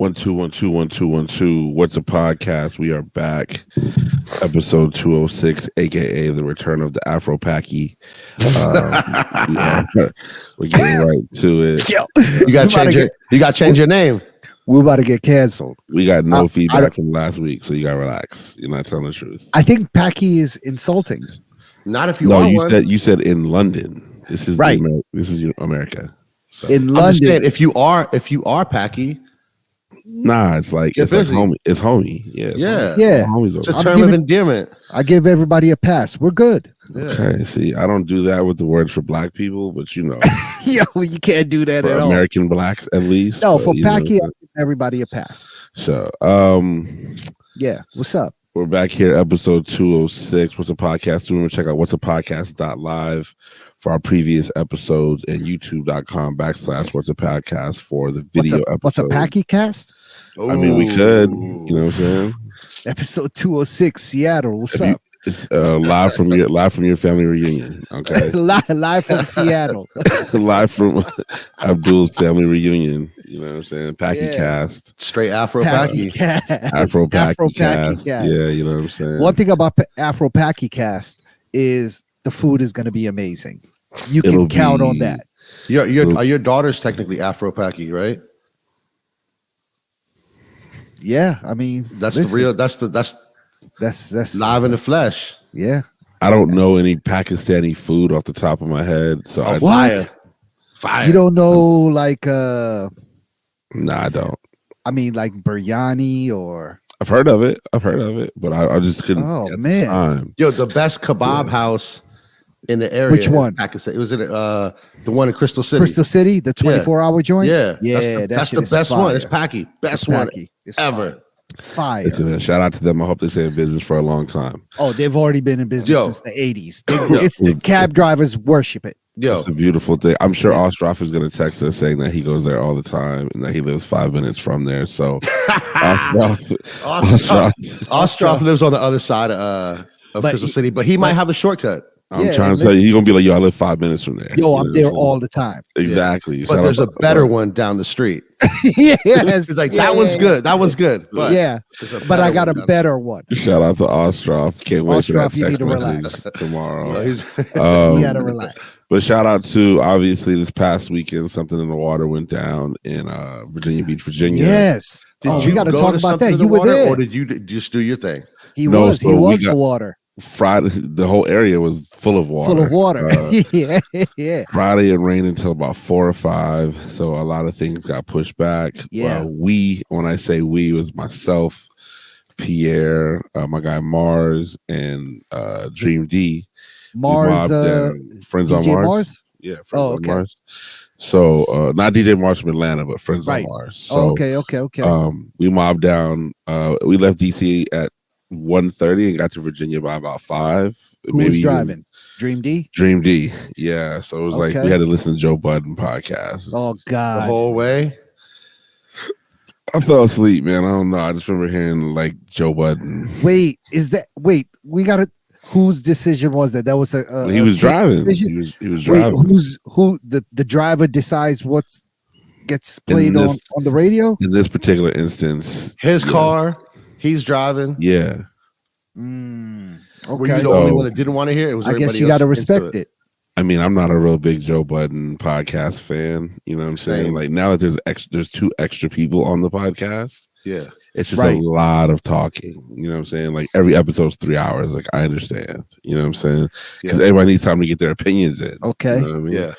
1 2 1 2 1 2 1 2. What's a podcast? We are back, episode 206, aka the return of the Afro Paki. We're getting right to it. Yo, you got to change your name. We're about to get canceled. We got no feedback from last week, so you got to relax. You're not telling the truth. I think Paki is insulting. Not if you no, are you one. said you said in London. This is right. This is America. So. In London, if you are Paki. Nah, it's like homie. It's homie. Yeah. It's a term of endearment. I give everybody a pass. We're good. Yeah. Okay. See, I don't do that with the words for black people, but you know, yo, you can't do that for at American blacks, at least. No, for Paki, I give everybody a pass. So, yeah. What's up? We're back here, episode 206. What's a podcast? Remember, check out whatsapodcast.live for our previous episodes and youtube.com/whatsapodcast for the video episode. What's a Paki cast? I mean, we could, you know what I'm saying? Episode 206, Seattle. What's up? It's live from your family reunion. Okay, live from Seattle. Live from Abdul's family reunion. You know what I'm saying? Paki cast. Straight Afro Paki. Afro Paki cast. Yeah, you know what I'm saying? One thing about Afro Paki cast is the food is going to be amazing. You can count on that. Are your daughters technically Afro Paki, right? Yeah, I mean that's live in the flesh. Yeah. I don't know any Pakistani food off the top of my head. So Fire. You don't know like nah, I don't. I mean like biryani or I've heard of it, but I just couldn't. Oh man. Yo, the best kebab house in the area. Which one? Pakistan. It was in the one in Crystal City. Crystal City, the 24-hour joint? Yeah. That's the best one. It's Paki. Best one ever. Fire. Listen, shout out to them. I hope they stay in business for a long time. Oh, they've already been in business since the 80s. It's the cab drivers worship it. It's a beautiful thing. I'm sure Ostroff is going to text us saying that he goes there all the time and that he lives 5 minutes from there. So Ostroff lives on the other side of Crystal City, but he might have a shortcut. I'm trying to tell you, he's going to be like, yo, I live 5 minutes from there. Yo, I'm there all the time. Exactly. Yeah. But there's a better one down the street. Yes. It's like, that one's good. That one's good. But but I got a better one. Shout out to Ostroff. Can't wait for that text message tomorrow. You got to relax. But shout out to, obviously, this past weekend, something in the water went down in Virginia Beach, Virginia. Yes. You got to talk about that. You were there. Or did you just do your thing? He was the water. Friday, the whole area was full of water. Yeah. Friday, it rained until about 4 or 5, so a lot of things got pushed back. Yeah. When I say we, it was myself, Pierre, my guy Mars, and Dream D. Mars, friends DJ on Mars. Yeah, friends on Mars. So not DJ Mars from Atlanta, but friends on Mars. So okay. We mobbed down. We left DC at 1:30 and got to Virginia by about 5. Who was driving? Dream D? Dream D. Yeah. So it was like we had to listen to Joe Budden podcast. Oh God. The whole way. I fell asleep, man. I don't know. I just remember hearing like Joe Budden. We gotta whose decision was that? That was he was driving. He was driving. Who the driver decides what gets played on the radio? In this particular instance. His car. He's driving. Yeah. Okay. Were you the only one that didn't want to hear it? I guess you got to respect it. I mean, I'm not a real big Joe Budden podcast fan. You know what I'm saying? Same. Like now that there's 2 extra people on the podcast. Yeah. It's just a lot of talking. You know what I'm saying? Like every episode's 3 hours. Like I understand. You know what I'm saying? Because everybody needs time to get their opinions in. Okay. You know what I mean? Yeah.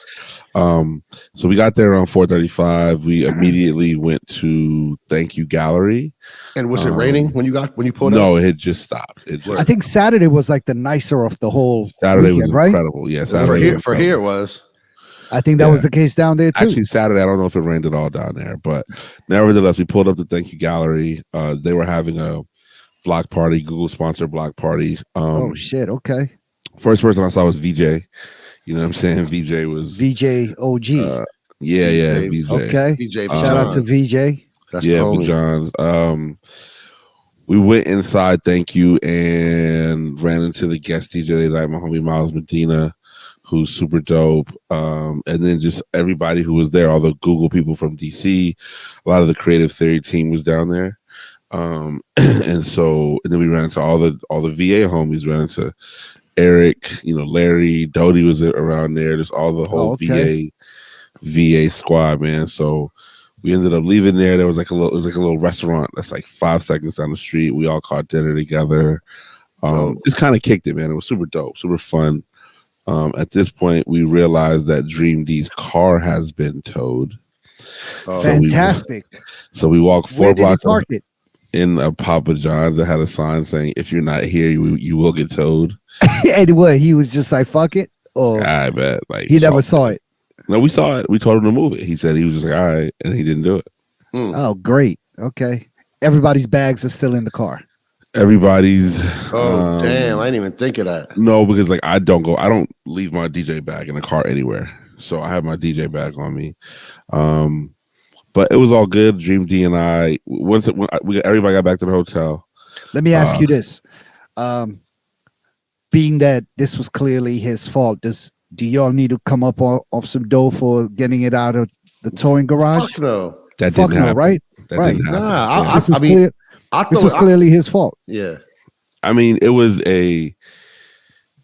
So we got there around 4:35. We immediately went to Thank You Gallery. And was it raining when you pulled up? No, it had just stopped. I think Saturday was like the nicer of the whole Saturday weekend, was incredible. Yeah, Saturday for here it was. I think that was the case down there too. Actually, Saturday, I don't know if it rained at all down there, but nevertheless, we pulled up to Thank You Gallery. They were having a block party, Google sponsored block party. Oh shit! Okay. First person I saw was VJ. You know what I'm saying? VJ was VJ OG. VJ. Okay. VJ. Shout out to VJ. That's for Johns. We went inside, Thank You, and ran into the guest DJ that night, my homie Miles Medina, who's super dope. And then just everybody who was there, all the Google people from DC, a lot of the creative theory team was down there. And then we ran into all the VA homies, ran into Eric, Larry, Doty was around there, just all the whole VA squad, man. So we ended up leaving there. There was like a little restaurant that's like 5 seconds down the street. We all caught dinner together. Just kind of kicked it, man. It was super dope, super fun. At this point, we realized that Dream D's car has been towed. Fantastic. So we walked 4 blocks in a Papa John's that had a sign saying, "If you're not here, you will get towed." And what? He was just like, "Fuck it." Or I bet. Like he never saw it. No, we saw it. We told him to move it. He said he was just like, "All right," and he didn't do it. Oh, great. Okay. Everybody's bags are still in the car. Everybody's. Damn! I didn't even think of that. No, because like I don't leave my DJ bag in the car anywhere. So I have my DJ bag on me. But it was all good. Dream D and I, everybody got back to the hotel. Let me ask you this: being that this was clearly his fault, do y'all need to come up off some dough for getting it out of the towing garage? Fuck no. That didn't happen. Right? That didn't happen. Nah, this was clearly his fault. Yeah. I mean, it was a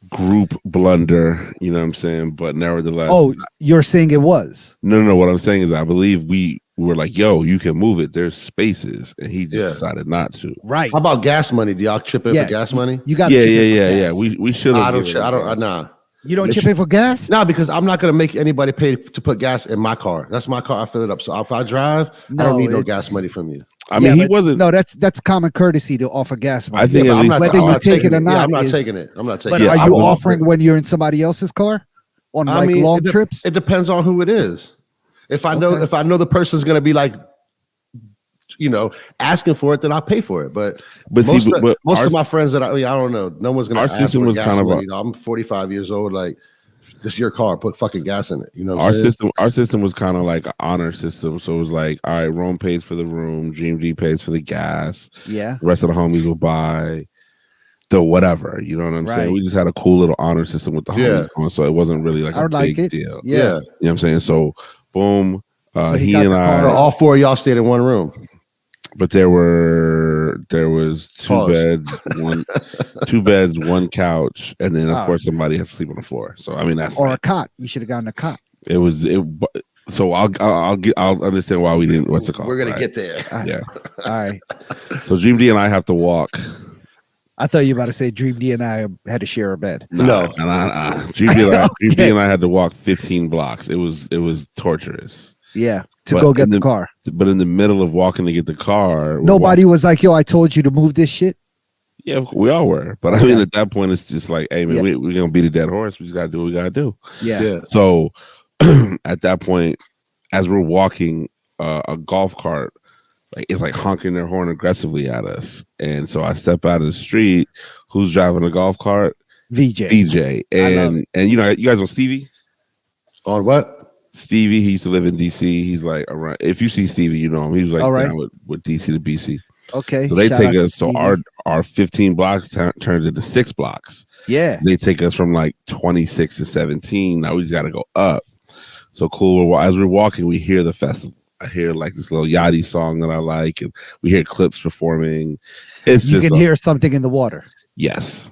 group blunder, you know what I'm saying? But nevertheless. Oh, you're saying it was? No. What I'm saying is I believe we were like, yo, you can move it. There's spaces. And he just decided not to. Right. How about gas money? Do y'all chip in for gas money? You got Yeah. We should have. Nah. You don't chip in for gas? No, because I'm not going to make anybody pay to put gas in my car. That's my car. I fill it up. So if I drive, I don't need no gas money from you. I mean, he wasn't. No, that's common courtity to offer gas money. I think whether you take it or not. I'm not taking it. But are you offering when you're in somebody else's car on long trips? It depends on who it is. If I know the person's going to be like, asking for it, then I'll pay for it. But most of my friends that I don't know, no one's going to ask for gas money. I'm 45 years old. Like, this is your car. Put fucking gas in it. You know, our system was kind of like an honor system. So it was like, all right, Rome pays for the room, Dream D pays for the gas. Yeah. The rest of the homies will buy the whatever. You know what I'm saying? We just had a cool little honor system with the homies going, so it wasn't really like a big deal. Yeah. You know what I'm saying? So boom. He and I, all 4 of y'all stayed in one room. But there was two beds, one couch, and then of course somebody has to sleep on the floor. So I mean that's a cot. You should have gotten a cot. So I'll understand why we didn't. What's it called? We're gonna get there. Yeah. All right. So Dream D and I have to walk. I thought you were about to say Dream D and I had to share a bed. No. Dream D and I had to walk 15 blocks. It was torturous. Yeah. Go get the car. But in the middle of walking to get the car, nobody was like, yo, I told you to move this shit. Yeah, we all were. But I mean, at that point, it's just like, hey, man, we're going to beat a dead horse. We just got to do what we got to do. Yeah. So at that point, as we're walking, a golf cart, it's like honking their horn aggressively at us. And so I step out of the street. Who's driving a golf cart? VJ. And you guys know Stevie? On what? Stevie, he used to live in DC. He's like around. If you see Stevie, you know him. He was like down with DC to BC. Okay. So they take us. So our 15 blocks turns into 6 blocks. Yeah. They take us from like 26 to 17. Now we just got to go up. So cool. As we're walking, we hear the festival. I hear like this little Yachty song that I like, and we hear Clips performing. You can hear something in the water. Yes.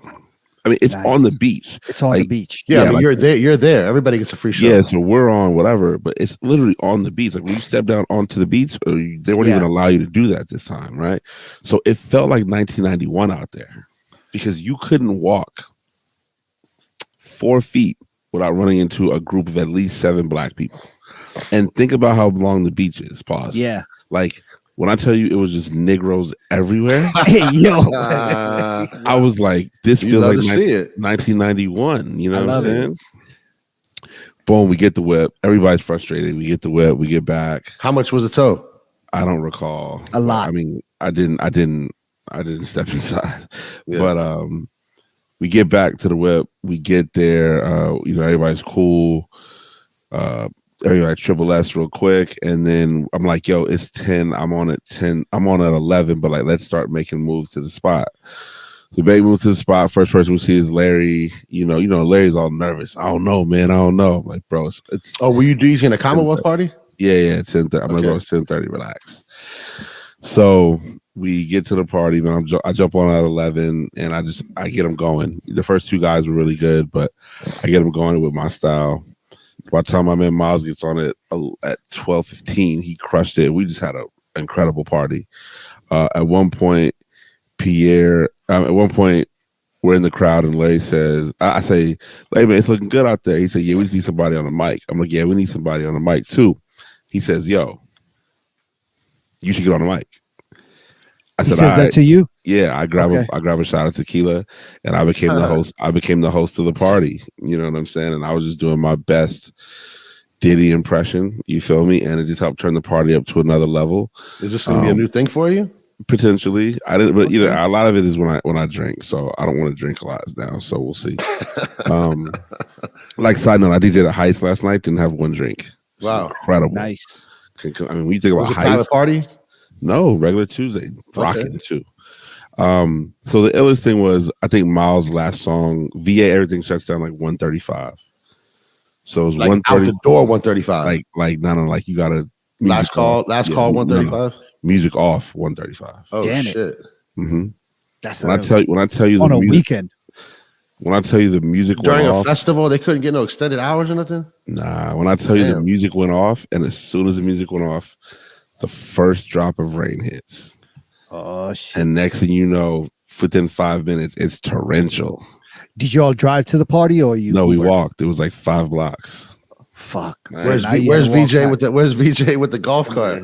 I mean, it's on the beach. It's on the beach. Yeah, but you're there. You're there. Everybody gets a free show. Yeah, so we're on whatever, but it's literally on the beach. Like when you step down onto the beach, they won't even allow you to do that this time, right? So it felt like 1991 out there because you couldn't walk 4 feet without running into a group of at least 7 black people. And think about how long the beach is. Pause. Yeah. Like when I tell you it was just Negroes everywhere. Hey, yo. I was like, this feels like 1991. You know what I'm saying? Boom, we get the whip. Everybody's frustrated. We get the whip. We get back. How much was the tow? I don't recall. A lot. I mean, I didn't step inside. Yeah. But we get back to the whip. We get there. Everybody's cool. Everybody triple S real quick, and then I'm like, yo, it's 10. I'm on at 10. I'm on at 11, but like, let's start making moves to the spot. The baby moves to the spot. First person we see is Larry. You know, Larry's all nervous. I don't know, man. I don't know. I'm like, bro, it's Oh, were you DJing a Commonwealth party? Yeah, 10:30. I'm like, bro, it's 10:30. Relax. So we get to the party, man. I jump on at 11, and I get them going. The first two guys were really good, but I get them going with my style. By the time my man Miles gets on it at 12:15, he crushed it. We just had an incredible party. At one point, we're in the crowd, and Larry says, I say, Larry, man, it's looking good out there. He said, yeah, we just need somebody on the mic. I'm like, yeah, we need somebody on the mic too. He says, yo, you should get on the mic. He says that to you? Yeah, I grab a shot of tequila, and I became the host. I became the host of the party. You know what I'm saying? And I was just doing my best Diddy impression. You feel me? And it just helped turn the party up to another level. Is this going to be a new thing for you? Potentially. I didn't, but a lot of it is when I drink. So I don't want to drink a lot now. So we'll see. Like side note, I DJed at Heist last night. Didn't have one drink. Wow, incredible, nice. I mean, when you think about Heist party. No, regular Tuesday, rocking too. So the illest thing was, I think Miles' last song, VA, everything shuts down like 1:35. So it was like out the door 1:35. Like like you gotta last call 1:35. Music off 1:35. Oh damn shit! Mm-hmm. That's when I tell you on the a music, weekend. When I tell you the music during went a off, festival, they couldn't get no extended hours or nothing. Nah, when I tell you the music went off, and as soon as the music went off, the first drop of rain hits. Oh shit! And next thing you know, within 5 minutes, it's torrential. Did you all drive to the party or you? No, we walked. It was like 5 blocks. Fuck. Where's VJ with the golf cart?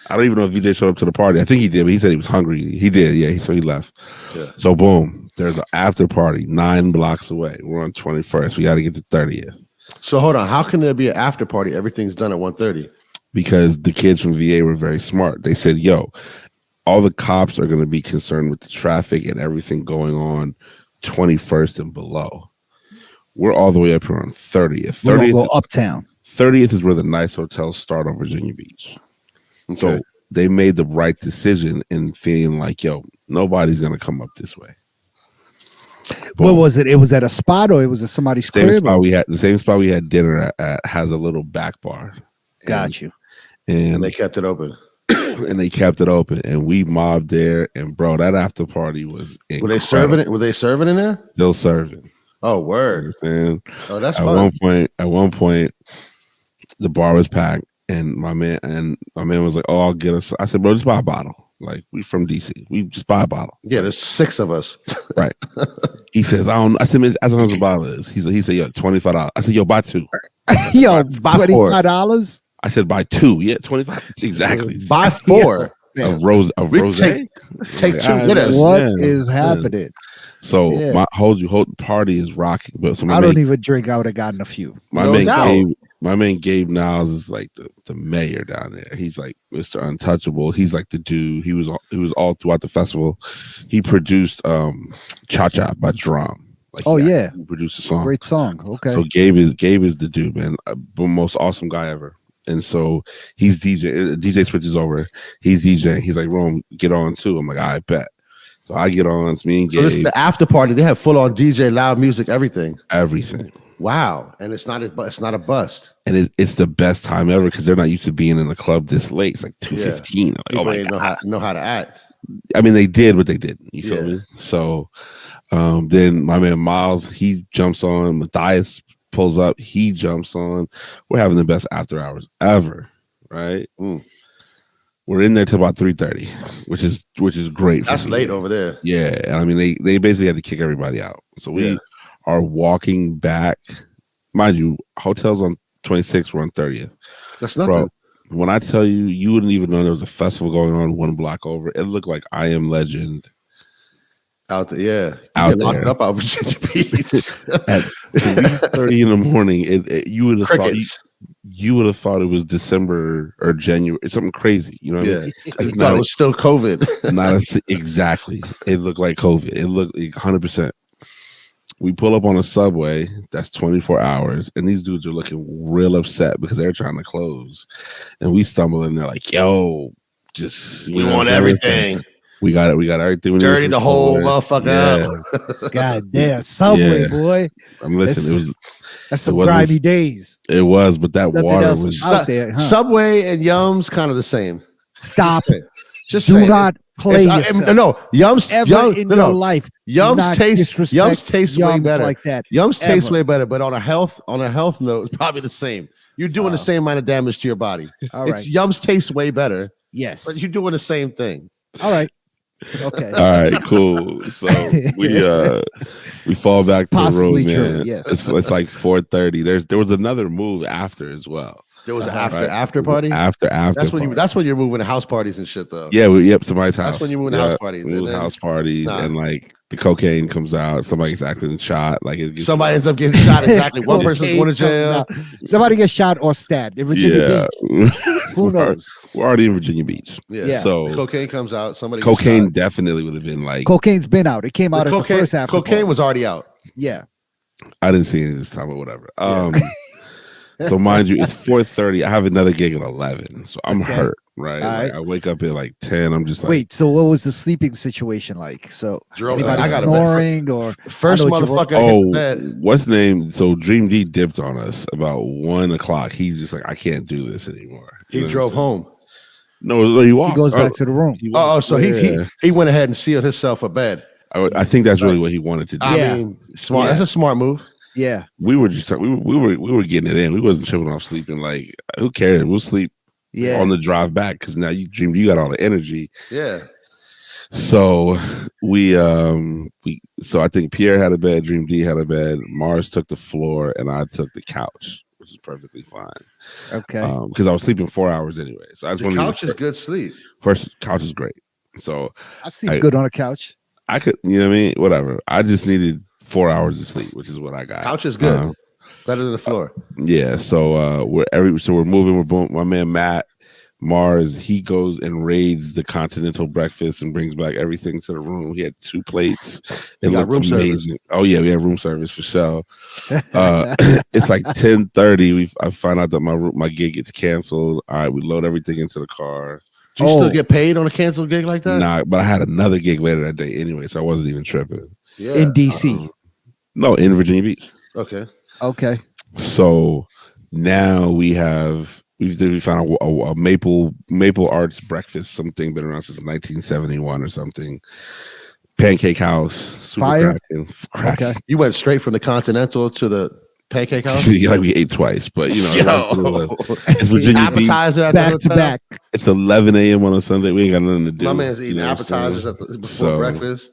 I don't even know if VJ showed up to the party. I think he did, but he said he was hungry. He did, yeah. So he left. Yeah. So boom, there's an after party 9 blocks away. We're on 21st. We got to get to 30th. So hold on. How can there be an after party? Everything's done at 1:30. Because the kids from VA were very smart. They said, yo, all the cops are going to be concerned with the traffic and everything going on 21st and below. We're all the way up here on 30th. We're gonna go uptown. 30th is where the nice hotels start on Virginia Beach. Okay. So they made the right decision in feeling like, yo, nobody's going to come up this way. What was it? It was at a spot or it was at somebody's crib? The same spot we had dinner at has a little back bar. Got you. And they kept it open. And we mobbed there. And bro, that after party was incredible. Were they serving in there? Still serving. Oh, word. And oh, that's fun. At one point, the bar was packed, and my man was like, "Oh, I'll get us." I said, "Bro, just buy a bottle. Like, we from DC. We just buy a bottle." Yeah, there's 6 of us. Right. He says, "I don't." I said, "As long as the bottle is." He said, "Yo, $25." I said, "Yo, buy 2." Yo, $25. I said, "Buy 2." Yeah, 25. Exactly. Buy 4. A rose. Take 2 with us. What is happening? So my whole party is rocking. But so I don't even drink. I would have gotten a few. My man Gabe Niles is like the mayor down there. He's like Mr. Untouchable. He's like the dude. He was all throughout the festival. He produced Cha Cha by Drum. Like, he produced a song. Great song. Okay. So Gabe is the dude, man. The most awesome guy ever. And so he's DJ. DJ switches over. He's DJing. He's like, Rome, get on too. I'm like, I bet. So I get on. It's me and Gabe. So this is the after party. They have full on DJ, loud music, everything. Everything. Wow. And it's not a bust. And it's the best time ever because they're not used to being in a club this late. It's like 2:15. Like, oh my God. Know how to act. I mean, they did what they did. You feel me? So then my man Miles, he jumps on. Matthias pulls up. He jumps on. We're having the best after hours ever. Right? We're in there till about 3:30, which is great. That's late over there. Yeah, I mean they basically had to kick everybody out. So we are walking back. Mind you, hotels on 26th were on 30th. That's nothing. Bro, when I tell you, you wouldn't even know there was a festival going on 1 block over. It looked like I Am Legend. Out there, yeah. Out locked there. up out Virginia Beach At 3:30 in the morning. You would have thought you would have thought it was December or January, something crazy. You know what I mean? You thought it was still COVID. Exactly. It looked like COVID. It looked 100%. We pull up on a subway that's 24 hours, and these dudes are looking real upset because they're trying to close. And we stumble in there like, yo, we want everything. We got everything. Dirty the whole motherfucker up. God damn, Subway, boy. I'm listening. That's some grimy days. It was, but that water was out there. Huh? Subway and Yum's kind of the same. Stop. Just do not play yourself. No, Yum's ever in your life. Yum's tastes way better. Like that. Yum's tastes way better, but on a health note, it's probably the same. You're doing the same amount of damage to your body. All right. Yum's tastes way better. Yes, but you're doing the same thing. All right. Okay. All right. Cool. So we fall back to the room, man. Yes. It's like 4:30. There was another move after as well. There was an after party. After. That's when you're moving to house parties and shit, though. Yeah. Somebody's house. That's when you're moving to house parties. We move house parties and like the cocaine comes out. Somebody's acting shot. Like somebody ends up getting shot. Exactly. One person's going to jail. Somebody gets shot or stabbed in Virginia Beach. Who knows? We're already in Virginia Beach. Yeah. So cocaine comes out. Cocaine definitely would have been like. Cocaine's been out. It came out at the first half. Cocaine was already out. Yeah. I didn't see any this time or whatever. So mind you, it's 4:30. I have another gig at 11, so I'm hurt. Right? Like, I wake up at like 10. I'm just like, wait. So what was the sleeping situation like? So anybody I got snoring or first motherfucker? What's name? So Dream D dipped on us about 1 o'clock. He's just like, I can't do this anymore. He drove home. No, he walked. He goes back to the room. So he went ahead and sealed himself a bed. I think that's really what he wanted to do. I mean, smart. That's a smart move. Yeah, we were just we were getting it in. We wasn't tripping off sleeping. Like, who cares? We'll sleep on the drive back because now you got all the energy. Yeah. So so I think Pierre had a bed, Dream D had a bed, Mars took the floor, and I took the couch, which is perfectly fine. Okay. Because I was sleeping 4 hours anyway. So I just the couch is good sleep. First, couch is great. So I sleep good on a couch. I could, you know what I mean? Whatever. I just needed 4 hours of sleep, which is what I got. Couch is good. Better than the floor. Yeah. So we're moving. We're boom. My man Matt Mars, he goes and raids the continental breakfast and brings back everything to the room. He had 2 plates. It looked amazing. Service. Oh yeah, we have room service for sure. It's like 10:30. I find out that my gig gets canceled. All right, we load everything into the car. Do you still get paid on a canceled gig like that? Nah, but I had another gig later that day anyway, so I wasn't even tripping. Yeah. In DC. No, in Virginia Beach. Okay. So now we found a maple arts breakfast, something been around since 1971 or something. Pancake house, super fire. Cracking. Okay. You went straight from the Continental to the Pancake house. Yeah, like we ate twice, but it's Virginia appetizer Beach. Back to back. It's 11 a.m. on a Sunday. We ain't got nothing to do. My man's eating appetizers before breakfast.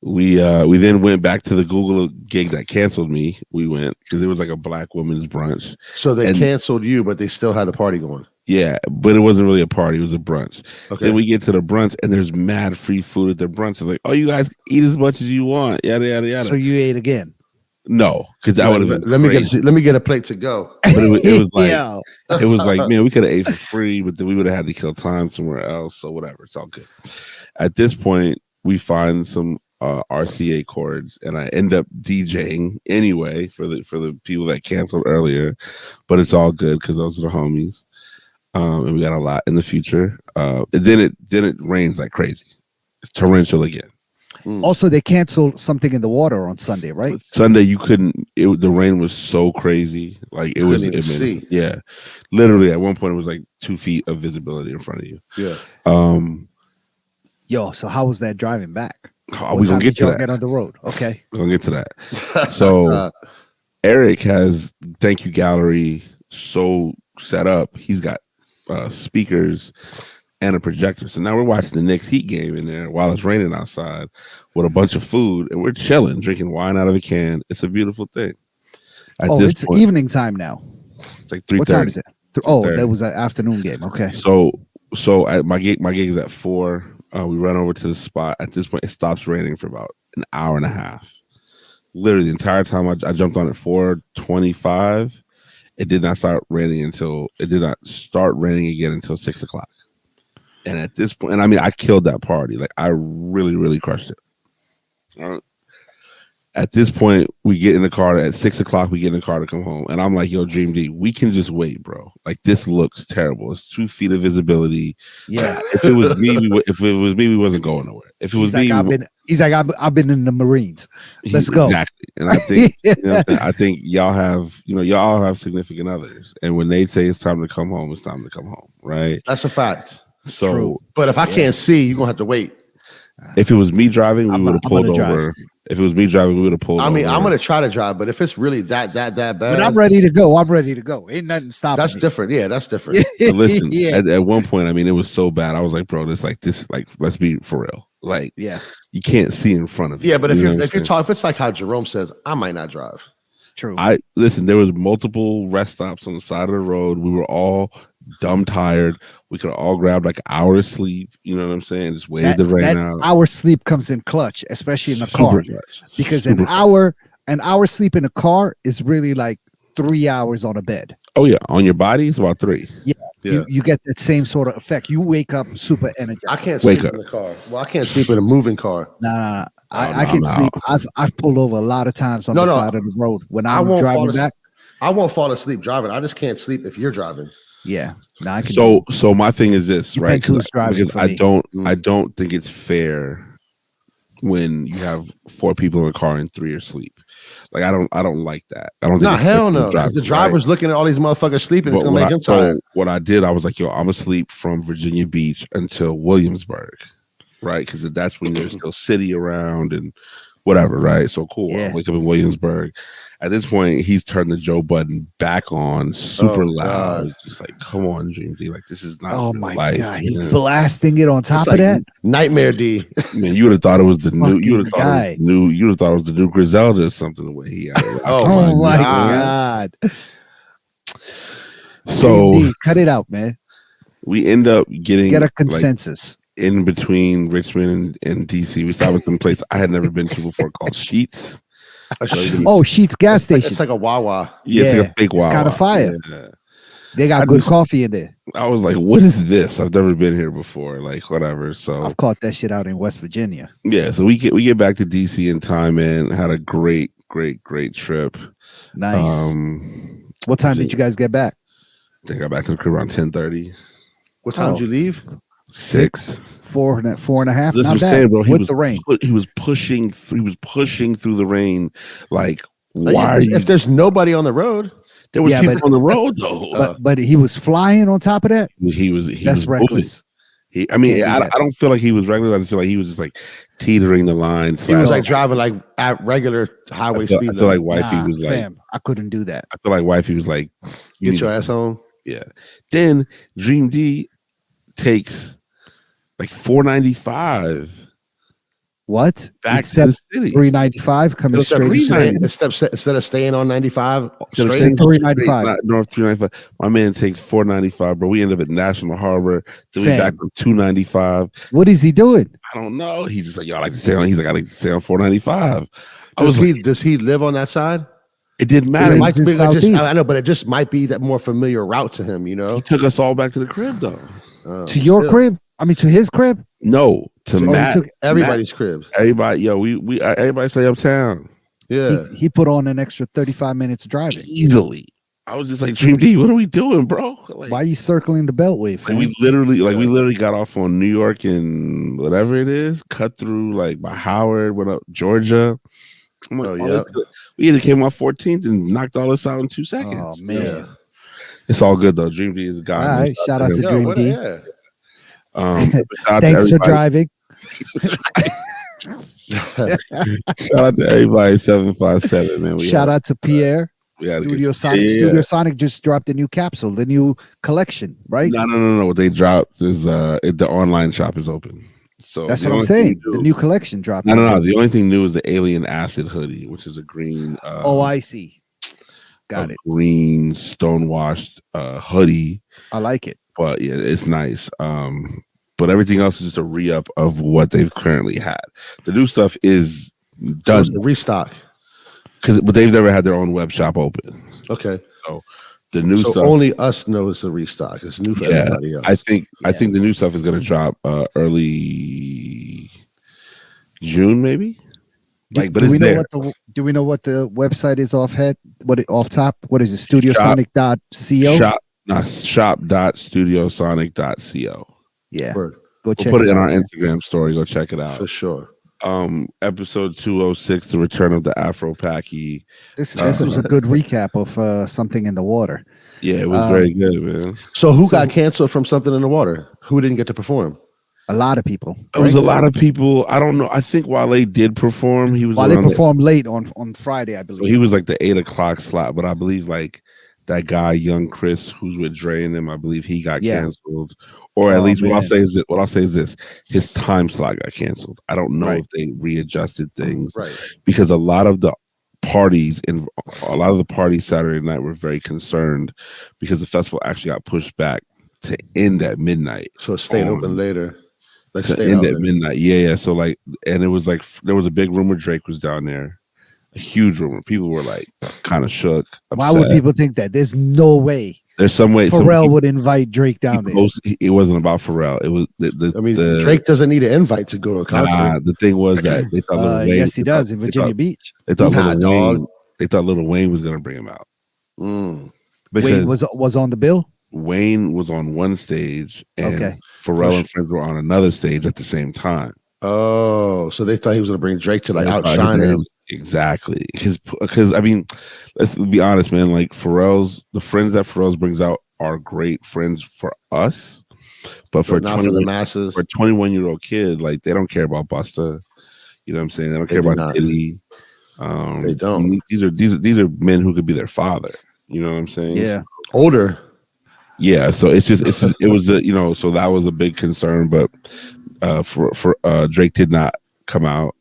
We then went back to the Google gig that canceled me. We went because it was like a black women's brunch. So they canceled you, but they still had the party going. Yeah, but it wasn't really a party. It was a brunch. Okay. Then we get to the brunch and there's mad free food at the brunch. I'm like, oh, you guys eat as much as you want. Yada yada yada. So you ate again? No, because that would have been. Let me get a plate to go. But it was like it was like, man, we could have ate for free, but then we would have had to kill time somewhere else. So whatever, it's all good. At this point, we find some RCA chords, and I end up DJing anyway for the people that canceled earlier. But it's all good because those are the homies, and we got a lot in the future. And then it rains like crazy. It's torrential again. Also, they canceled something in the water on Sunday, right? Sunday, you couldn't. The rain was so crazy, like it was. Yeah, literally at one point it was like 2 feet of visibility in front of you. Yeah. So how was that driving back? We're gonna get to that. Get on the road. Okay. We're gonna get to that. So Eric has Thank You Gallery so set up. He's got speakers and a projector. So now we're watching the Knicks Heat game in there while it's raining outside with a bunch of food, and we're chilling, drinking wine out of a can. It's a beautiful thing. It's point, evening time now. It's like 3:30. What time is it? That was an afternoon game. Okay. So my gig is at 4. We run over to the spot. At this point, it stops raining for about an hour and a half. Literally the entire time I jumped on at 4:25. It did not start raining again until 6 o'clock. And at this point, and I mean, I killed that party. Like I really, really crushed it. At this point, we get in the car at 6 o'clock. We get in the car to come home, and I'm like, "Yo, Dream D, we can just wait, bro. Like this looks terrible. It's 2 feet of visibility. Yeah. If it was me, we wasn't going nowhere. If it was me, I've been in the Marines. Let's go. Exactly. And I think I think y'all have significant others, and when they say it's time to come home, it's time to come home, right? That's a fact. So, true. But if I can't see, you're gonna have to wait. If it was me driving, we would have pulled over. If it was me driving, we would have pulled over. I mean, I'm going to try to drive, but if it's really that bad. But I'm ready to go. Ain't nothing stopping me. That's different. Yeah, that's different. Listen, at one point, I mean, it was so bad. I was like, bro, this, let's be for real. Like, yeah, you can't see in front of you. Yeah, but if you're talking, if it's like how Jerome says, I might not drive. True. Listen, there was multiple rest stops on the side of the road. We were all dumb tired. We could all grab like an hour of sleep. You know what I'm saying? Just wave the rain out. Hour sleep comes in clutch, especially in the car, because an hour sleep in a car is really like 3 hours on a bed. Oh yeah, on your body it's about 3. Yeah. You get that same sort of effect. You wake up super energized. I can't sleep in the car. Well, I can't sleep in a moving car. No. I can sleep. I've pulled over a lot a lot of times on the side of the road when I'm driving back. I won't fall asleep driving. I just can't sleep if you're driving. Yeah. No, I can. So my thing is this, right? Because I don't think it's fair when you have 4 people in a car and 3 are asleep. Like I don't like that. I don't think it's hell no. Because the driver's looking at all these motherfuckers sleeping. It's gonna make him tired. What I did, I was like, yo, I'm asleep from Virginia Beach until Williamsburg, right? Because that's when there's still city around and whatever, right? So cool. Yeah. I wake up in Williamsburg. At this point, he's turned the Joe button back on, super loud. God. Just like, come on, Dream D. Like, this is not. Oh my God, he's blasting it on top of that. Nightmare D. Man, you would have thought it was the new. You would have thought it was new. You would have thought it was the new Griselda or something. The way he. Oh my God. So cut it out, man. We end up get a consensus. In between Richmond and DC, we stopped at some place I had never been to before called Sheets. Sheets gas station. It's like a Wawa. Yeah, it's like a fake Wawa. It's kind of fire. Yeah. They got good coffee in there. I was like, what is this? I've never been here before. Like, whatever. So I've caught that shit out in West Virginia. Yeah, so we get back to DC in time and had a great trip. Nice. What time did you guys get back? I got back to the crib around 10:30. What time did you leave? 6, 4 and a half. This was saying, bro. The rain. He was pushing through the rain. Like, why? If there's nobody on the road, there was people on the road though. But he was flying on top of that. He was. That's reckless. I don't feel like he was reckless. I just feel like he was just like teetering the line. He was like driving like at regular highway speed. I feel like wifey was like, I couldn't do that. I feel like wifey was like, get your ass home. Yeah. Then Dream D takes like $4.95. What? Back to the city. $3.95 coming straight. Instead of staying on 95, $3.95. North 395. My man takes $4.95, bro. We end up at National Harbor. Then we back on $2.95. What is he doing? I don't know. He's just like, yo, I like to stay on. He's like, I like to stay on $4.95. Does he live on that side? It didn't matter. I know, but it just might be that more familiar route to him. You know, he took us all back to the crib though. To your crib? I mean, to his crib? No, to Matt. Took everybody's cribs. Everybody, we everybody stay uptown. Yeah, he put on an extra 35 minutes driving easily. I was just like, Dream D, what are we doing, bro? Like, why are you circling the Beltway? Like we literally got off on New York and whatever it is, cut through like by Howard, went up Georgia. I'm like, we either came off 14th and knocked all this out in 2 seconds. Oh man, yeah. It's all good though. Dream D is a guy. All right, shout out to Dream D. Yeah. Thanks for driving. Shout out to everybody 757, man. Shout out to Pierre. Studio Sonic. Yeah. Studio Sonic just dropped a new capsule, the new collection, right? No. What they dropped is the online shop is open. So that's what I'm saying. The new collection dropped. No. The only thing new is the Alien Acid hoodie, which is a green. I see. Got it. Green stonewashed hoodie. I like it. But yeah, it's nice. But everything else is just a re-up of what they've currently had. The new stuff is done. The restock. But they've never had their own web shop open. Okay. So the new stuff only us know it's a restock. It's new for everybody else. I think the new stuff is gonna drop early June, maybe. Like, but it's there. Do we know what the website is off top? What is it? Studiosonic.co? Shop.studiosonic.co. Yeah. Go check put it in our Instagram story. Go check it out. For sure. Episode 206, The Return of the Afro Paki. This was a good recap of Something in the Water. Yeah, it was very good, man. So who got canceled from Something in the Water? Who didn't get to perform? A lot of people. It was a lot of people. I don't know. I think Wale did perform. Wale performed late on Friday, I believe. So he was like the 8 o'clock slot, but I believe like that guy, Young Chris, who's with Dre and them, I believe he got canceled. Or at least what I'll say is this: his time slot got canceled. I don't know if they readjusted things, because a lot of the parties Saturday night were very concerned because the festival actually got pushed back to end at midnight. So it stayed open later. Like to end at midnight. Yeah. So like, and it was like there was a big rumor Drake was down there. A huge rumor. People were like kind of shook. Upset. Why would people think that? There's no way. There's some way Pharrell would invite Drake down there. It wasn't about Pharrell. It was Drake doesn't need an invite to go to a concert. The thing was that they thought Lil Wayne. Yes, he does in Virginia Beach. They thought Lil Wayne was going to bring him out. Wayne was on the bill. Wayne was on one stage, and Pharrell and friends were on another stage at the same time. Oh, so they thought he was going to bring Drake to like outshine him. Exactly, because I mean, let's be honest, man. Like the friends that Pharrell brings out are great friends for us, but for the masses, for a 21-year-old kid, like they don't care about Busta. You know what I'm saying? They don't care about Diddy. They don't. These are men who could be their father. You know what I'm saying? Yeah, older. Yeah, so it was so that was a big concern, but for Drake did not come out.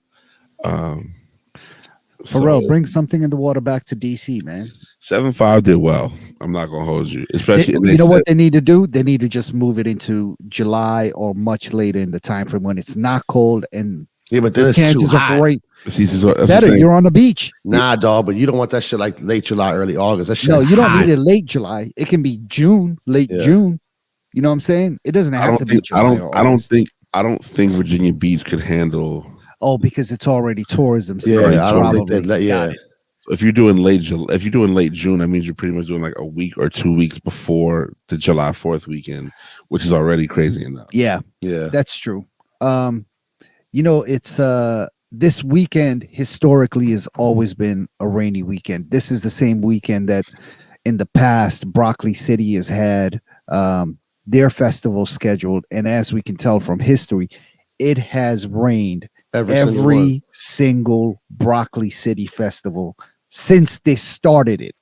Pharrell, bring Something in the Water back to DC, man. 7-5 did well. I'm not gonna hold you, especially. What they need to do? They need to just move it into July or much later in the time frame when it's not cold and but then the chances are great. It's better. You're on the beach. Nah, dog, but you don't want that shit like late July, early August. That shit. No, you don't need it late July. It can be June, late June. You know what I'm saying? It doesn't have to be July. I don't think Virginia Beach could handle. Oh, because it's already tourism. I don't think that. Yeah. If you're doing late June, that means you're pretty much doing like a week or 2 weeks before the July 4th weekend, which is already crazy enough. Yeah, that's true. It's this weekend historically has always been a rainy weekend. This is the same weekend that in the past Broccoli City has had their festival scheduled, and as we can tell from history, it has rained every single Broccoli City festival since they started it.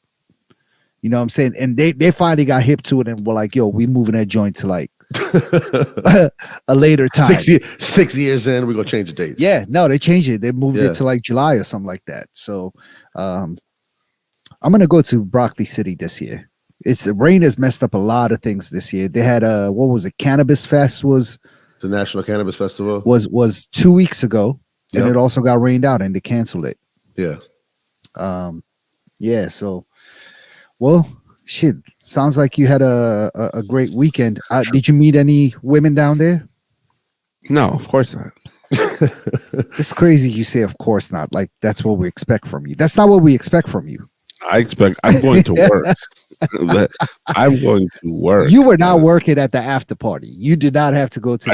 You know what I'm saying? And they finally got hip to it and were like, yo, we moving that joint to like a later time. 6 years in, we're gonna change the dates. Yeah, no, they changed it. They moved it to like July or something like that. So I'm gonna go to Broccoli City this year. The rain has messed up a lot of things this year. They had what was it? Cannabis Fest was the National Cannabis Festival was 2 weeks ago, and it also got rained out and they canceled it. Yeah. So, well, shit. Sounds like you had a great weekend. Did you meet any women down there? No, of course not. It's crazy you say of course not. Like that's what we expect from you. That's not what we expect from you. I'm going to work. I'm going to work. You were not working at the after party. You did not have to go to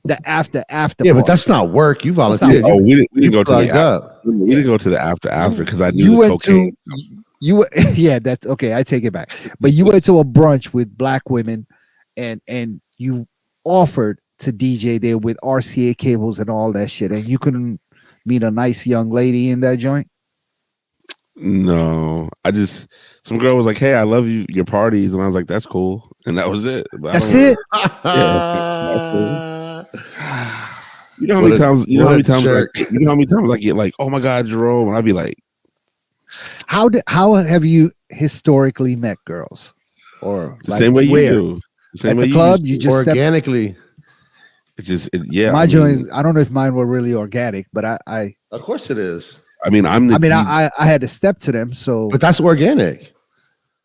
that after party. But that's not work. You volunteered. Oh, we didn't go to the after. We didn't go to the after because I knew you went cocaine. That's okay. I take it back. But you went to a brunch with black women, and you offered to DJ there with RCA cables and all that shit, and you couldn't meet a nice young lady in that joint. No, some girl was like, "Hey, I love your parties," and I was like, "That's cool," and that was it. That's it. You know how many times? You know how many times I get like, "Oh my God, Jerome," and I'd be like, "How have you historically met girls?" Or the same way you do. At the club, you just organically. My joints. I don't know if mine were really organic, but I. Of course, it is. I mean, I had to step to them, so. But that's organic.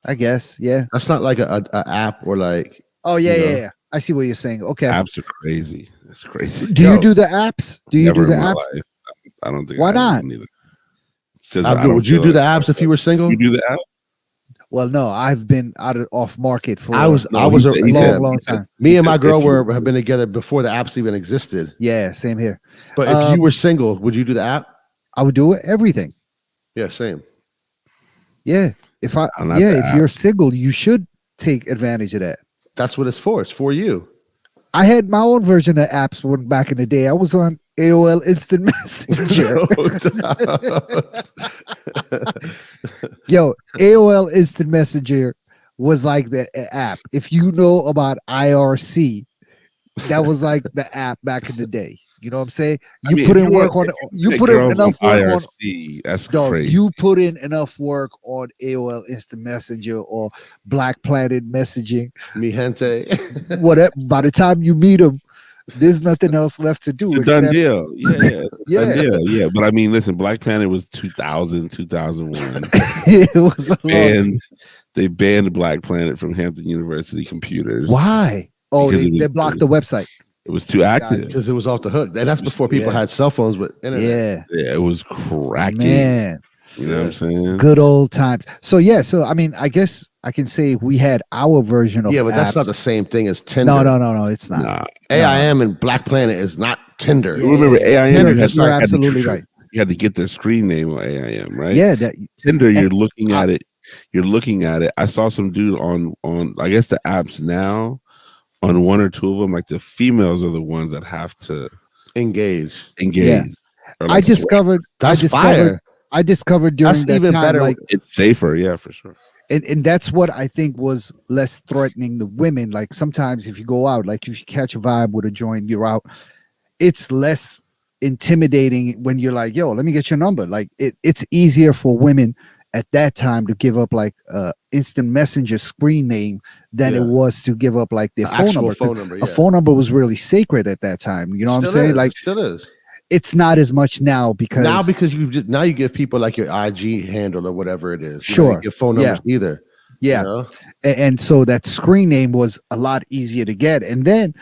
I guess, yeah. That's not like a app or like. Oh yeah. I see what you're saying. Okay. Apps are crazy. That's crazy. Do you do the apps? Do you do the apps? I don't think. Why not? Abdul, would you do the apps if you were single? You do the app? Well, no, I've been off market for I was a long time. Me and my girl have been together before the apps even existed. Yeah, same here. But if you were single, would you do the app? I would do everything. Yeah, same. Yeah, if you're single, you should take advantage of that. That's what it's for. It's for you. I had my own version of apps back in the day. I was on AOL Instant Messenger. Yo, AOL Instant Messenger was like the app. If you know about IRC, that was like the app back in the day. You know what I'm saying? You put in enough work on that's crazy. You put in enough work on AOL Instant Messenger or Black Planet messaging. Mi gente. Whatever. By the time you meet them, there's nothing else left to do. It's a done deal. Yeah. Yeah. Done deal. Yeah. But I mean, listen, Black Planet was 2000, 2001. It was they banned Black Planet from Hampton University computers. Why? Oh, they blocked the website. It was too active because it was off the hook. And that's before people had cell phones with internet. Yeah, it was cracking. Man. You know what I'm saying? Good old times. So I mean, I guess I can say we had our version of but that's not the same thing as Tinder. No, it's not. Nah. AIM and Black Planet is not Tinder. Yeah. Remember AIM? You're absolutely right. You had to get their screen name on AIM, right? Yeah. Tinder, you're looking at it. You're looking at it. I saw some dude on I guess the apps now. On one or two of them, like the females are the ones that have to engage. Yeah. Like I discovered during that's that even time, better. like it's safer, yeah, for sure. And that's what I think was less threatening to women. Like sometimes if you go out, like if you catch a vibe with a joint, you're out. It's less intimidating when you're like, yo, let me get your number. Like it's easier for women at that time to give up like instant messenger screen name than it was to give up like their phone number. A phone number was really sacred at that time. You know what I'm saying? Like it still is. It's not as much now because you give people like your IG handle or whatever it is. Sure. You don't give phone numbers either. Yeah. You know? And so that screen name was a lot easier to get. And then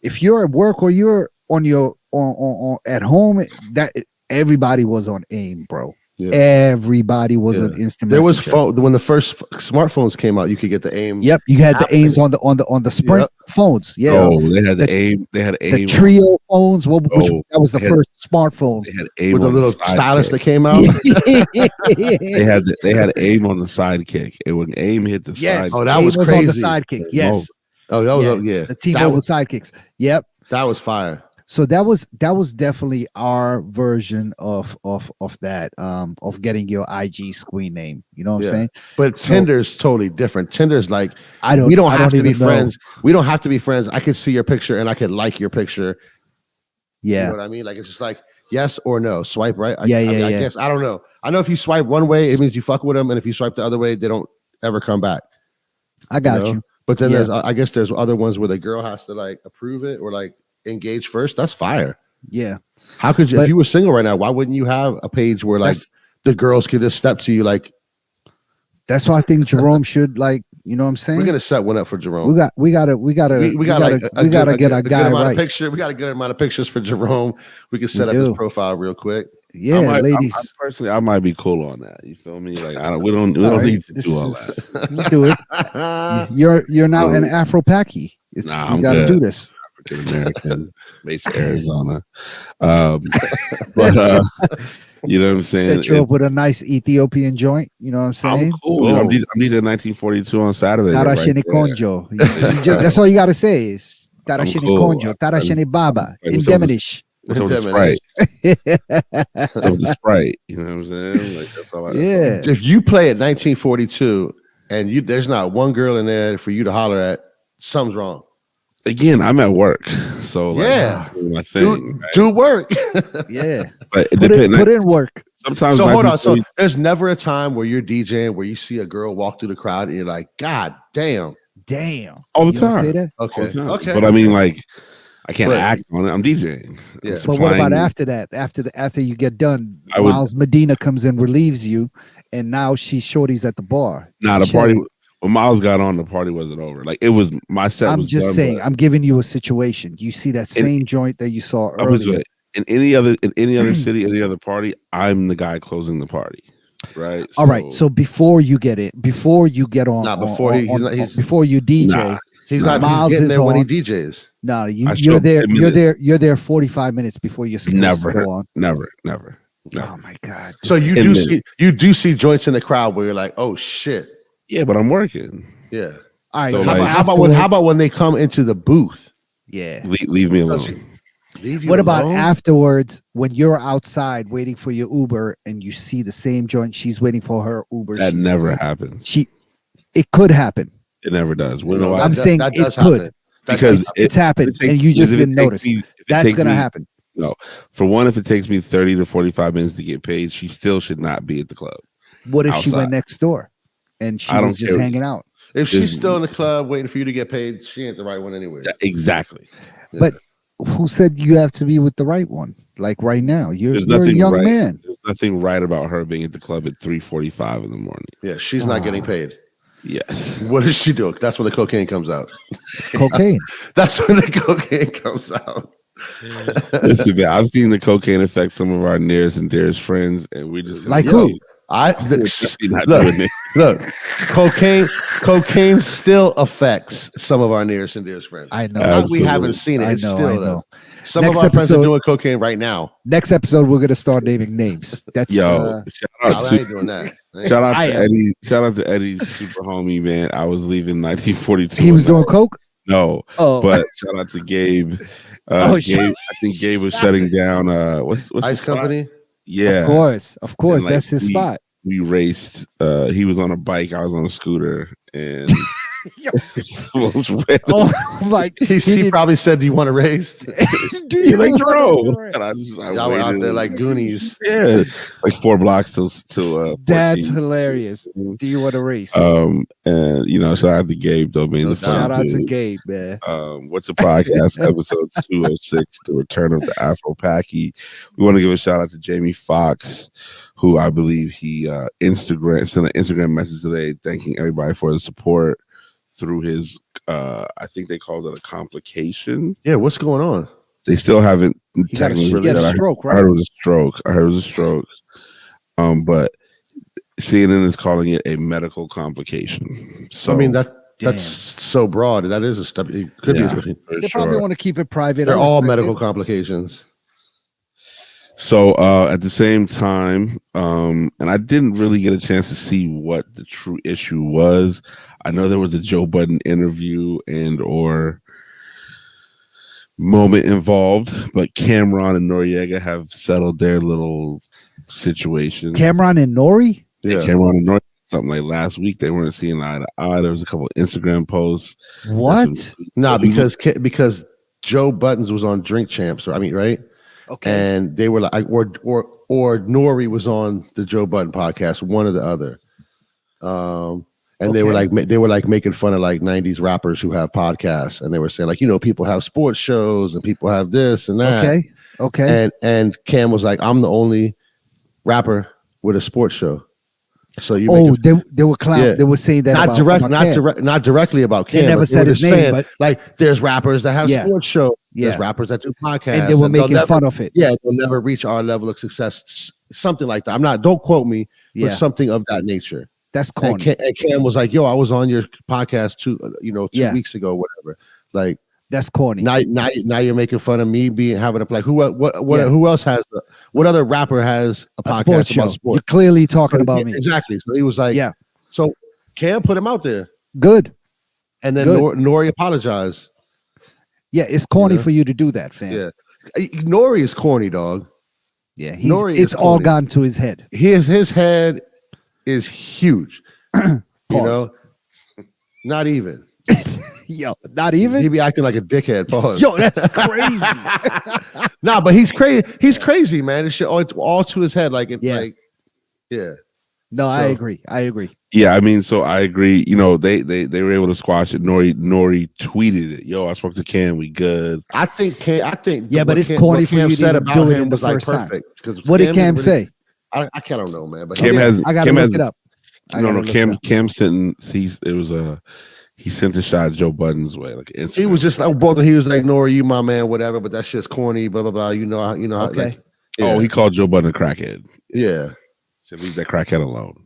if you're at work or you're on your on at home, that everybody was on AIM, bro. Yeah. Everybody was an instant. There was when the first smartphones came out, you could get the AIM. Yep, you had the AIMs on the Sprint phones. Yeah, they had the AIM. They had AIM. The Trio phones. That was the first smartphone. They had AIM with the little stylus that came out. they had AIM on the sidekick, and when AIM hit the sidekick, that was crazy. On the sidekick. Yes. Oh, that was the T-Mobile sidekicks. Yep, that was fire. So that was definitely our version of that of getting your IG screen name. You know what I'm saying? But Tinder's totally different. Tinder's like we don't have to be friends. We don't have to be friends. I could see your picture and I could like your picture. Yeah, you know what I mean? Like it's just like yes or no. Swipe right. I guess I don't know. I know if you swipe one way, it means you fuck with them, and if you swipe the other way, they don't ever come back. I got you. But then there's other ones where the girl has to like approve it or like engage first. That's fire. Yeah. How could you if you were single right now, why wouldn't you have a page where like the girls could just step to you like that's why I think Jerome should like, you know what I'm saying? We're gonna set one up for Jerome. We gotta get a guy right. We got a good amount of pictures for Jerome. We can set up his profile real quick. Yeah, ladies. I might be cool on that. You feel me? Like we don't need to do all that. You do it. You're now an Afro Paki. You gotta do this. American, based in Arizona. But you know what I'm saying? Set you up with a nice Ethiopian joint. You know what I'm saying? I'm cool. I'm needing 1942 on Saturday. Konjo. That's all you gotta say is Tarashini Konjo, Tarashini Baba, Indemnish. What's up with the Sprite? What's up with the Sprite? You know what I'm saying? Like that's all I If you play at 1942 and there's not one girl in there for you to holler at, something's wrong. Again, I'm at work, so my thing. Do work. Yeah, but put in work. Sometimes. So hold on. So there's never a time where you're DJing where you see a girl walk through the crowd and you're like, God damn. All the time. Say that? Okay. But I mean, like, I can't act on it. I'm DJing. Yeah. But what about after that? After you get done, Miles Medina comes and relieves you, and now shorty's at the bar. The party. When Miles got on, the party wasn't over. Like it was my set. I'm just saying. I'm giving you a situation. You see that same joint that you saw earlier. in any other city, any other party, I'm the guy closing the party. Right. All right. So before you get on, before you DJ, he's getting there when he DJs. No, you're there. You're there 45 minutes before you're supposed to go on. Never. Oh my God. So you do see joints in the crowd where you're like, oh shit. Yeah, but I'm working. Yeah. All right. So how about when they come into the booth? Yeah. Leave me alone. What about afterwards when you're outside waiting for your Uber and you see the same joint? She's waiting for her Uber. That never happens. It could happen. It never does. I'm saying it could because it's happened and you just didn't notice. That's gonna happen. No, for one, if it takes me 30 to 45 minutes to get paid, she still should not be at the club. What if she went next door and she was just hanging out? If she's still in the club waiting for you to get paid, she ain't the right one anyway. Exactly. Yeah. But who said you have to be with the right one? Like right now, you're a young man. There's nothing right about her being at the club at 3:45 in the morning. Yeah, she's not getting paid. Yes. What does she do? That's when the cocaine comes out. Cocaine. That's when the cocaine comes out. Listen, man, I've seen the cocaine affect some of our nearest and dearest friends, and we just like who? Look, cocaine still affects some of our nearest and dearest friends. I know. We haven't seen it. It still does. Some next of our friends are doing cocaine right now. Next episode, we're gonna start naming names. That's I ain't doing that. Shout out to Eddie. Shout out to Eddie, super homie, man. I was leaving 1942. He was doing coke. No, but shout out to Gabe. Gabe, I think Gabe was shutting down. What's Ice Company? Yeah, of course, that's his spot. We raced. He was on a bike. I was on a scooter, and he probably said, "Do you want to race? Do you like drove?" And I went out there like Goonies. Yeah, like 4 blocks till. That's hilarious. Do you want to race? And shout out to Gabe though, man. Shout out to Gabe, man. What's a podcast? Episode 206, the return of the Afro Paki. We want to give a shout out to Jamie Foxx, who I believe he sent an Instagram message today thanking everybody for the support through his I think they called it a complication. Yeah, what's going on? They still haven't he got a stroke, right? I heard it was a stroke. But CNN is calling it a medical complication. So I mean that's so broad. That is a step. It could be. They probably want to keep it private. They're all medical complications. So at the same time, and I didn't really get a chance to see what the true issue was. I know there was a Joe Budden interview and or moment involved, but Cameron and Noriega have settled their little situation. Cameron and Nori? Yeah, Cameron and Nori. Something like last week, they weren't seeing eye to eye. There was a couple of Instagram posts. What? No, because Joe Buttons was on Drink Champs, right? Okay. And they were like, or Nori was on the Joe Budden podcast, one or the other. And they were like making fun of like 90s rappers who have podcasts, and they were saying like, people have sports shows and people have this and that. Okay. And Cam was like, I'm the only rapper with a sports show. So they were clown. Yeah. They were saying that not directly about Cam. They never said his name, but like there's rappers that have sports shows. Yeah. There's rappers that do podcasts, and they were making fun of it. Yeah, they'll never reach our level of success. Something like that. Don't quote me, but something of that nature. That's corny. And Cam was like, "Yo, I was on your podcast 2 weeks ago, whatever." Like that's corny. Now you're making fun of me having a like who else has what other rapper has a podcast about sports? You're clearly talking about me. Exactly. So he was like, yeah. So Cam put him out there. Good. And then Nori apologized. Yeah, it's corny for you to do that, fam. Yeah. Nori is corny, dog. Yeah, it's all gone to his head. His head is huge. Not even. Yo, not even. He be acting like a dickhead. Pause. Yo, that's crazy. Nah, but he's crazy. He's crazy, man. It's all to his head. No, I agree. Yeah, I mean, so I agree. They were able to squash it. Nori tweeted it. Yo, I spoke to Cam. We good. I think. Yeah, but it's corny for you to do it in the first time. What did Cam say? I don't know, man. But Cam has. I gotta look it up. Cam sent. he sent a shot Joe Budden's way, like an He was just like both. He was like, "Nori, you my man, whatever." But that shit's corny. Blah blah blah. You know how. Okay. Like, Oh, he called Joe Budden a crackhead. Yeah. So leave that crackhead alone.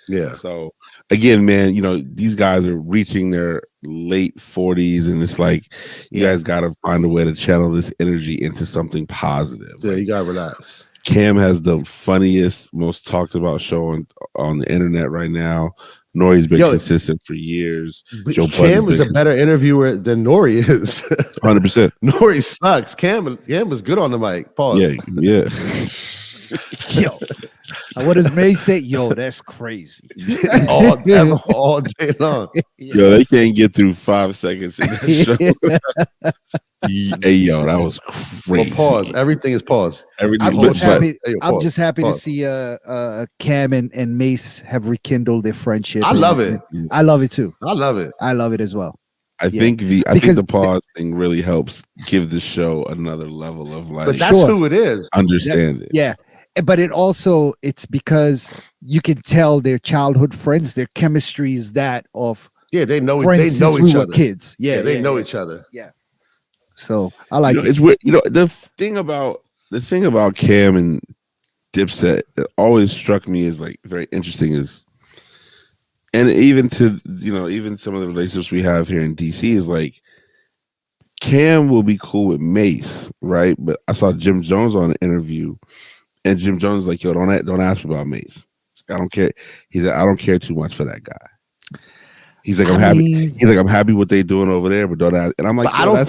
Yeah. So again, man, these guys are reaching their late 40s, and it's like you guys got to find a way to channel this energy into something positive. Yeah, like, you gotta relax. Cam has the funniest, most talked about show on the internet right now. Nori's been consistent for years. Joe Cam is a better interviewer than Nori is. 100%. Nori sucks. Cam is good on the mic. Pause. Yeah. Yo, what does May say? Yo, that's crazy. all day long. Yo, they can't get through 5 seconds in that show. Hey, yo, that was crazy. Well, pause. Everything is pause. I'm just happy to see Cam and Mase have rekindled their friendship. I love it. I love it too. I love it. I love it as well. I think the pause thing really helps give the show another level of like. But that's who it is. Understand it. Yeah. But it's because you can tell they're childhood friends. Their chemistry is that of they know friends they know since each we other. were kids. Yeah, they know each other. Yeah. So I like it. It's weird. The thing about Cam and Dipset that always struck me as like very interesting is, and even to even some of the relationships we have here in DC is like Cam will be cool with Mase, right? But I saw Jim Jones on an interview, and Jim Jones is like, "Yo, don't ask me about Mase. I don't care." He's like, "I don't care too much for that guy." He's like, I'm happy. He's like, I'm happy what they doing over there, but don't ask. And I'm like, I don't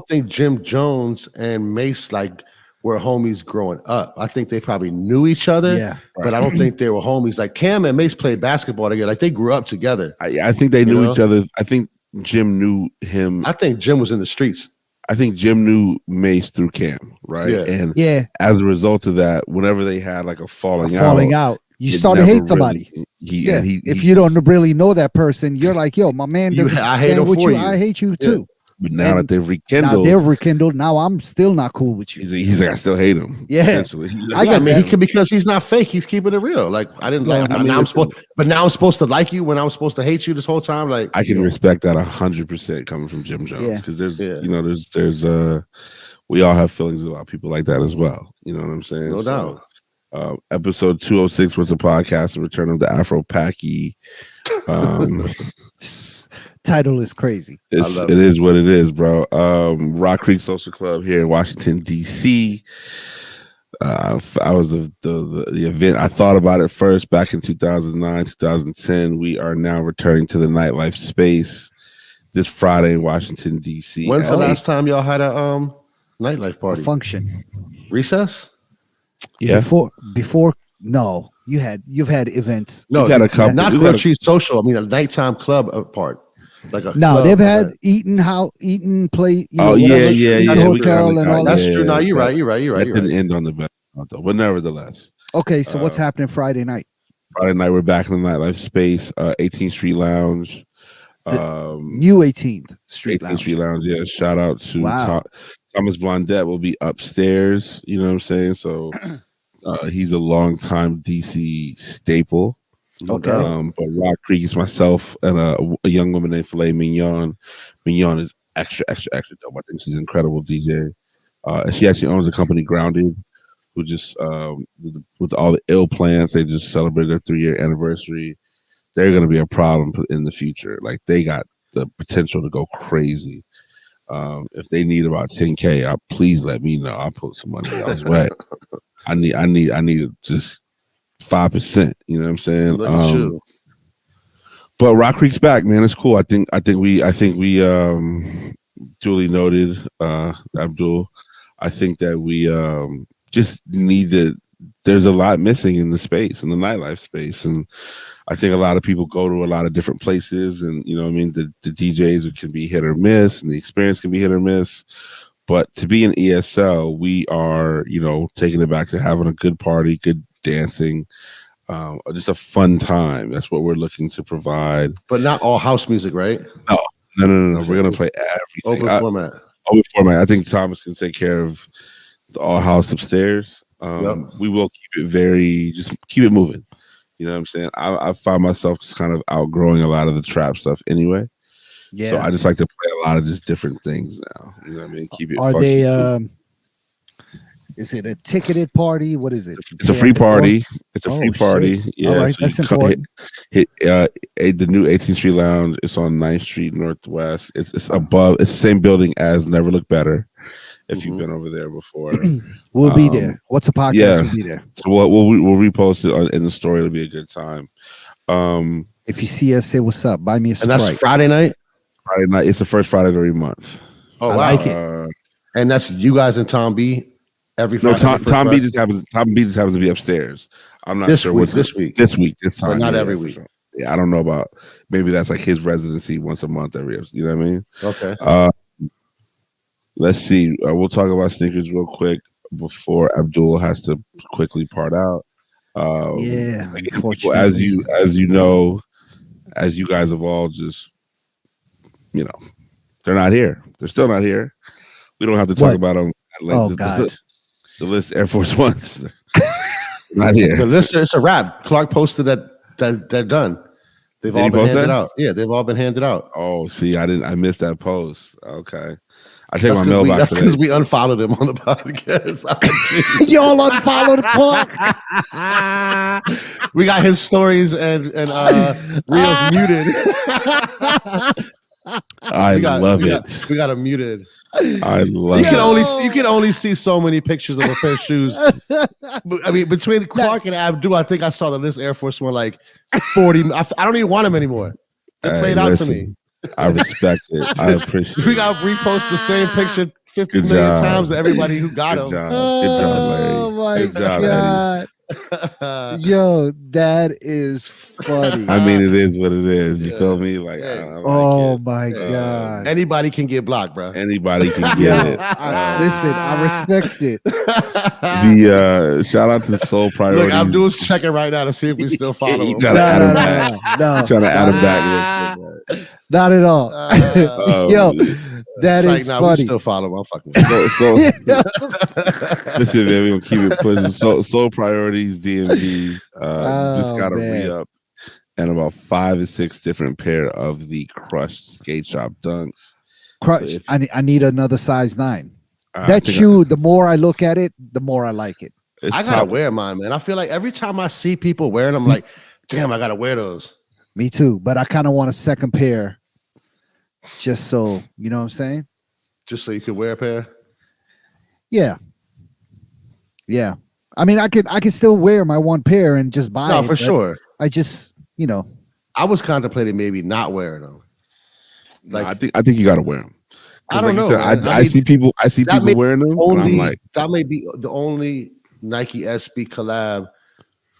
think Jim Jones and Mase like were homies growing up. I think they probably knew each other, but I don't think they were homies. Like Cam and Mase played basketball together. Like they grew up together. I think they knew each other. I think Jim knew him. I think Jim was in the streets. I think Jim knew Mase through Cam, right? Yeah. And as a result of that, whenever they had like a falling out. You start to hate somebody. If you don't really know that person, you're like, yo, my man doesn't stand with you. I hate you too. But now that they've rekindled, now I'm still not cool with you. He's like, I still hate him. Yeah, because he's not fake. He's keeping it real. Like I didn't like. Now I'm supposed to like you when I was supposed to hate you this whole time. Like I can respect that 100% coming from Jim Jones because there's we all have feelings about people like that as well. You know what I'm saying? No doubt. Episode 206 was a podcast, The Return of the Afro Paki. Title is crazy. It is what it is, bro. Rock Creek Social Club here in Washington, D.C. I was the event. I thought about it first back in 2009, 2010. We are now returning to the nightlife space this Friday in Washington, D.C. When's the last time y'all had a nightlife party? A function. Recess? Yeah. Before no, you've had events. No, you got a couple. Not country social. I mean, a nighttime club part. Like they've had eating play. Hotel and all that. That's true. No, you're right. That didn't end on the best note, though. But nevertheless. Okay, so what's happening Friday night? Friday night, we're back in the nightlife space. 18th Street Lounge. New 18th Street Lounge. Yeah. Shout out to Thomas Blondette will be upstairs. You know what I'm saying? So he's a longtime DC staple. Okay. But Rock Creek is myself and a young woman named Filet Mignon. Mignon is extra dope. I think she's an incredible DJ. And she actually owns a company, Grounded, who just with all the ill plans, they just celebrated their 3-year anniversary. They're going to be a problem in the future. Like they got the potential to go crazy. If they need about 10K, please let me know. I'll put some money y'all's way. I need just 5%. You know what I'm saying? But Rock Creek's back, man. It's cool. I think we duly noted, Abdul. I think that we just need to. There's a lot missing in the space, in the nightlife space, and I think a lot of people go to a lot of different places, and you know what I mean, the DJs can be hit or miss, and the experience can be hit or miss. But to be an ESL, we are, taking it back to having a good party, good dancing, just a fun time. That's what we're looking to provide. But not all house music, right? No. We're gonna play everything. Open format. I think Thomas can take care of the all house upstairs. We will keep it moving. You know what I'm saying? I find myself just kind of outgrowing a lot of the trap stuff anyway. Yeah. So I just like to play a lot of just different things now. You know what I mean? Keep it. Are funky. they? Is it a ticketed party? What is it? It's a free party. It's a free shit. party. Yeah, All right, so that's you important. hit the new 18th Street Lounge. It's on 9th Street Northwest. It's above. It's the same building as Never Look Better. If you've been over there before, We'll be there. What's a podcast? Yeah. We'll be there. So we'll repost it in the story. It'll be a good time. If you see us, say what's up. Buy me a Sprite. And that's Friday night? Friday night. It's the first Friday of every month. Oh, I wow. like it. And that's you guys and Tom B every No, Friday? Tom B just happens to be upstairs. I'm not sure this week. This Time. But not yeah, every for week. sure. Yeah, I don't know about, maybe that's like his residency once a month you know what I mean? Okay. Let's see. We'll talk about sneakers real quick before Abdul has to quickly part out. Yeah, people, as you know, as you guys have all just, you know, they're not here. They're still not here. We don't have to talk about them. Oh God, the list Air Force Ones. Not here. The list, it's a wrap. Clark posted that they're done. They've all been handed out. Yeah, they've all been handed out. Oh, see, I missed that post. Okay. I take my mailbox. That's because we unfollowed him on the podcast. Y'all unfollowed Clark. We got his stories and reels muted. I love it. We got him muted. I love it. You can only see so many pictures of a pair of shoes. I mean, between Clark and Abdul, I think I saw the list Air Force One like 40. I don't even want them anymore. They played out to me. I respect it. I appreciate it. We got to repost the same picture 50 million times to everybody who got them. Good job, Larry. Oh my Good job, God. Yo, that is funny. I mean, it is what it is. You feel me? Like, oh my God. Anybody can get blocked, bro. Anybody can get it. Listen, I respect it. The shout out to Soul Priorities. Look, Abdul's checking right now to see if we still follow him. Trying to add him back. Trying to add him back. Not at all. Yo, that is like, funny. We still follow him. I'm fucking. Listen, man, we're gonna keep it pushing. Soul Priorities DMV just got a re-up and about 5 or 6 different pair of the crushed skate shop dunks. Crush. I need another size 9. That shoe, the more I look at it, the more I like it. I gotta wear mine, man. I feel like every time I see people wearing them, I'm like, damn, I gotta wear those. Me too, but I kind of want a second pair, just so you know what I'm saying. Just so you could wear a pair. Yeah. I mean, I could still wear my one pair and just buy. No, for sure. I just, I was contemplating maybe not wearing them. Like, I think you gotta wear them. I don't know. I see people wearing them. And I'm like, that may be the only Nike SB collab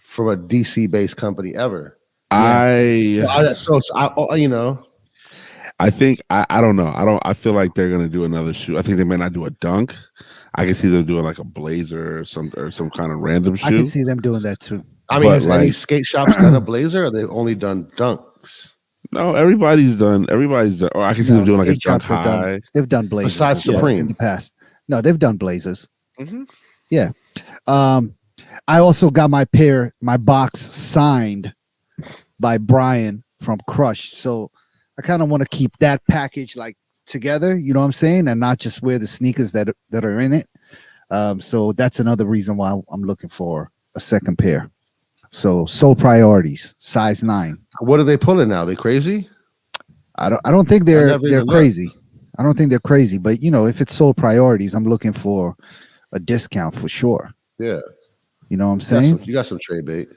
from a DC based company ever. I think I don't know. I feel like they're gonna do another shoe. I think they may not do a dunk. I can see them doing like a blazer or some kind of random shoe. I can see them doing that too. I mean, has any skate shops done a blazer, or they've only done dunks? No, everybody's done. Or I can see them doing like a dunk high. They've done blazers. Besides Supreme in the past. No, they've done blazers. Mm-hmm. Yeah. I also got my box signed by Brian from Crush. So I kind of want to keep that package like together, you know what I'm saying? And not just wear the sneakers that are in it. So that's another reason why I'm looking for a second pair. So Soul Priorities, size 9. What are they pulling now? They crazy? I don't think they're crazy. I don't think they're crazy, but if it's Soul Priorities, I'm looking for a discount for sure. Yeah. You know what I'm saying? You got some trade bait.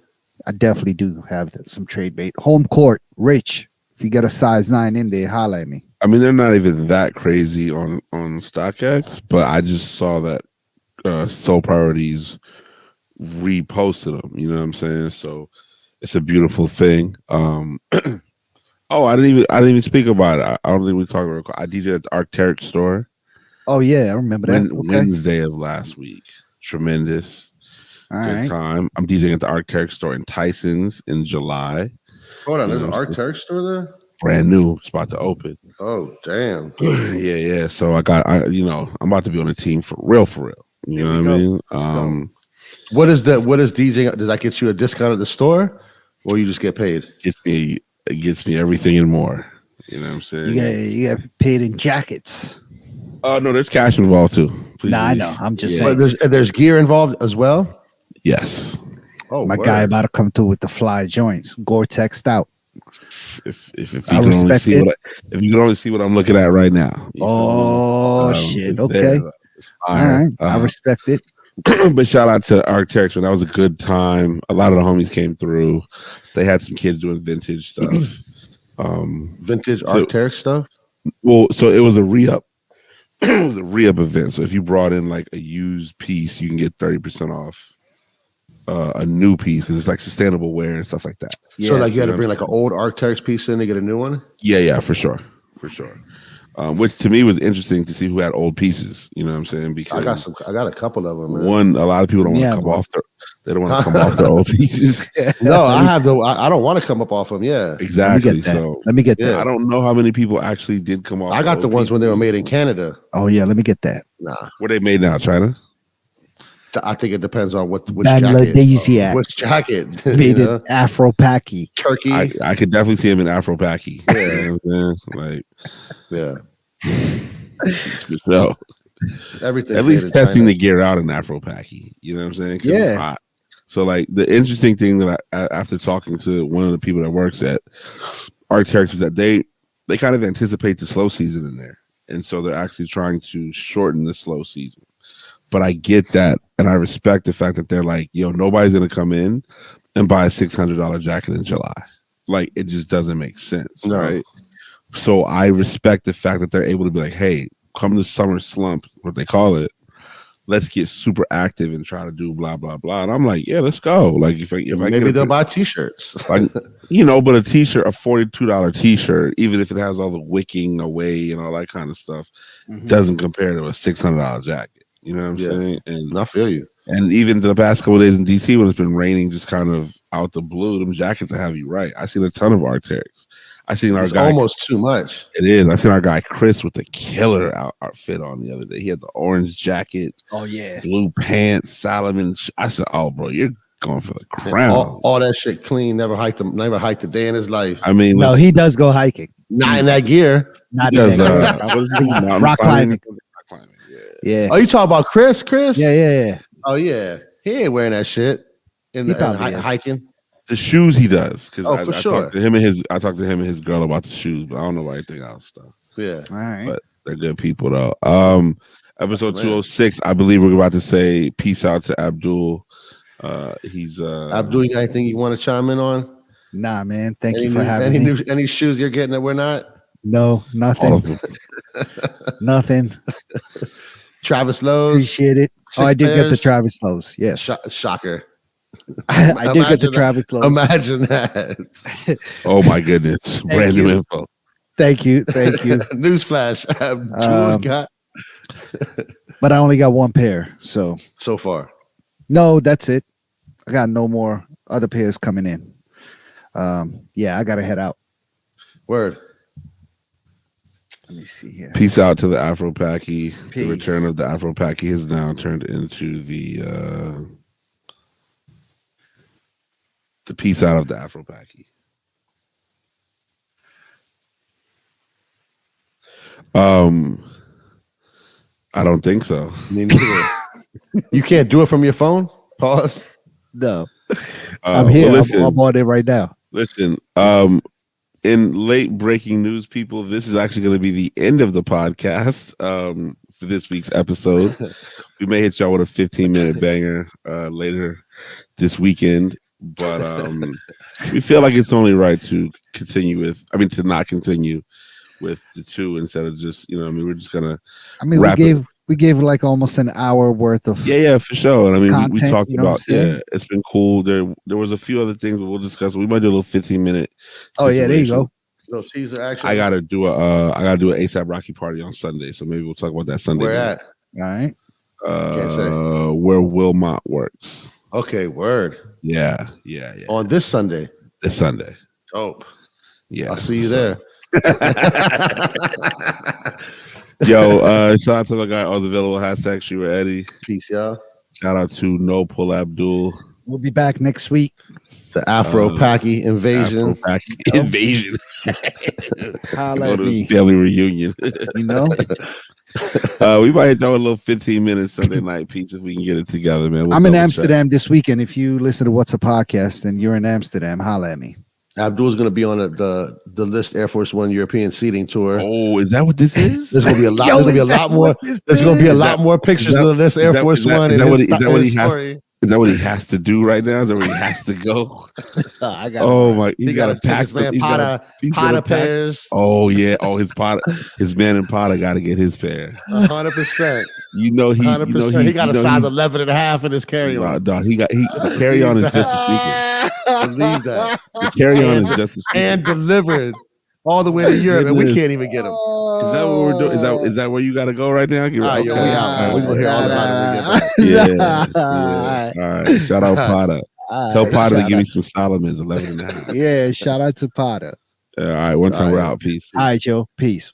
I definitely do have some trade bait. Home court, Rich. If you get a size 9 in there, holla at me. I mean, they're not even that crazy on StockX, but I just saw that Soul Priorities reposted them. You know what I'm saying? So it's a beautiful thing. Oh, I didn't even speak about it. I don't think we talked about it. I DJed at the Arc'teryx store. Oh yeah, I remember that. Wednesday of last week. Tremendous. Good time. I'm DJing at the Arc'teryx store in Tyson's in July. Hold on, there's an Arc'teryx store there? Brand new. It's about to open. Oh, damn. yeah. So I'm about to be on a team for real. You know what I mean? What is DJing? Does that get you a discount at the store, or you just get paid? It gets me everything and more. You know what I'm saying? You get paid in jackets. Oh no, there's cash involved too. Please Nah, I believe. know. I'm just But saying. there's gear involved as well. Yes. Oh, My word. guy about to come through with the fly joints, Gore-Tex out. If you I can only respect see it. if you can only see what I'm looking at right now. You feel me? Shit. It's Okay. there. It's All fire. right. I respect it. But shout out to Arc'teryx, man. That was a good time. A lot of the homies came through. They had some kids doing vintage stuff. Vintage so- Arc'teryx stuff. Well, so it was a re-up. It was a re-up event. So if you brought in like a used piece, you can get 30% off a new piece because it's like sustainable wear and stuff like that. So like you had to know bring what like an old Arc'teryx piece in to get a new one. Yeah, for sure. Which to me was interesting to see who had old pieces. You know what I'm saying? Because I got a couple of them. Man. a lot of people don't want to come off their. They don't want to come off their old pieces. No, I don't want to come up off them. Yeah, Exactly. So let me get that. I don't know how many people actually did come off. I got the ones when they were made in Canada. Oh yeah, let me get that. Nah, were they made now? China? I think it depends on which Bangladeshi jacket. Which jacket? Made it Afro Paki. Turkey. I could definitely see him in Afro Paki. Yeah. You know what I'm saying? Yeah. For sure. Everything. At least testing the gear out in Afro Paki. You know what I'm saying? Yeah. It's hot. So like the interesting thing that after talking to one of the people that works at Arc'teryx is that they kind of anticipate the slow season in there, and so they're actually trying to shorten the slow season. But I get that, and I respect the fact that they're like, yo, nobody's gonna come in and buy a $600 jacket in July. Like it just doesn't make sense, right? So I respect the fact that they're able to be like, hey, come the summer slump, what they call it. Let's get super active and try to do blah blah blah. And I'm like, yeah, let's go. Like if I maybe they'll buy t-shirts. Like, but a t-shirt, a $42 t-shirt, even if it has all the wicking away and all that kind of stuff, doesn't compare to a $600 jacket. You know what I'm saying? And I feel you. And even the past couple of days in DC when it's been raining, just kind of out the blue, them jackets will have you right. I seen a ton of Arc'teryx. I seen our guy almost too much. It is. I seen our guy Chris with the killer outfit on the other day. He had the orange jacket. Oh yeah, blue pants, Solomon. I said, "Oh, bro, you're going for the crown." All that shit clean. Never hiked a day in his life. I mean, no, he does go hiking. Not in that gear. Not in that gear. Rock climbing. Yeah. Oh, you talking about Chris? Yeah. Oh yeah, he ain't wearing that shit in hiking. The shoes he does because I sure. talked to him and his girl about the shoes, but I don't know about anything else though. Yeah, all right. But they're good people though. Episode 206, I believe we're about to say peace out to Abdul. He's Abdul. You got anything you want to chime in on? Nah, man. Thank you for having me. Any shoes you're getting that we're not? No, nothing. Nothing. Travis Lowe's. Appreciate it. I did get the Travis Lowe's. Yes. Shocker. I did get the Travis Lowe's. Imagine that. Oh my goodness. Brand new info. Thank you. Newsflash. But I only got one pair. So far. No, that's it. I got no more other pairs coming in. Yeah, I gotta head out. Word. Let me see here. Peace out to the Afro Paki. The return of the Afro Paki has now turned into the peace out of the Afro Paki. I don't think so. Me neither. You can't do it from your phone? Pause. No. I'm here. Listen, I'm on it right now. Listen, in late breaking news, people, this is actually going to be the end of the podcast for this week's episode. We may hit y'all with a 15-minute banger later this weekend, but we feel like it's only right to not continue with the two instead of just, we're just going to we gave like almost an hour worth of for sure. And we talked about it's been cool. There was a few other things that we'll discuss. We might do a little 15-minute. Oh yeah, there you go. Little teaser action. I gotta do an ASAP Rocky party on Sunday, so maybe we'll talk about that Sunday. Where at? All right. Can't say. Where Wilmot works. Okay, word. Yeah. On this Sunday. This Sunday. Dope. Yeah. I'll see you there. Yo, shout out to my guy. All available. #SheWereEddie. Peace, y'all. Shout out to Pull Abdul. We'll be back next week. The Afro Paki invasion. Afro Paki invasion. Holla Go at to me. his family reunion. You know? We might throw a little 15-minute Sunday night pizza if we can get it together, man. I'm in Amsterdam this weekend. If you listen to What's a Podcast and you're in Amsterdam, holla at me. Abdul's going to be on the List Air Force One European seating tour. Oh, is that what this is? There's going to be a lot. There's going to be a lot more. There's going to be a lot more pictures of the List Air Force One. Is that what he has to do right now? Is that where he has to go? I got. Oh my! He got to pack man. Potter pairs. Oh yeah. Oh, his man and Potter got to get his pair. 100%. You know he. 100%. He got a size 11.5 in his carry-on. Dog, he carry-on is just a sneaker. Believe that. The carry-on is just a sneaker. And delivered all the way to Europe, and we can't even get him. Is that what we're doing? Is that where you got to go right now? We out. We're gonna hear all about it. Yeah. All right. Shout out Potter. Tell Potter to give me some Solomons 11.5. Yeah. Shout out to Potter. All right. One time we're out. Peace. All right, Joe. Peace.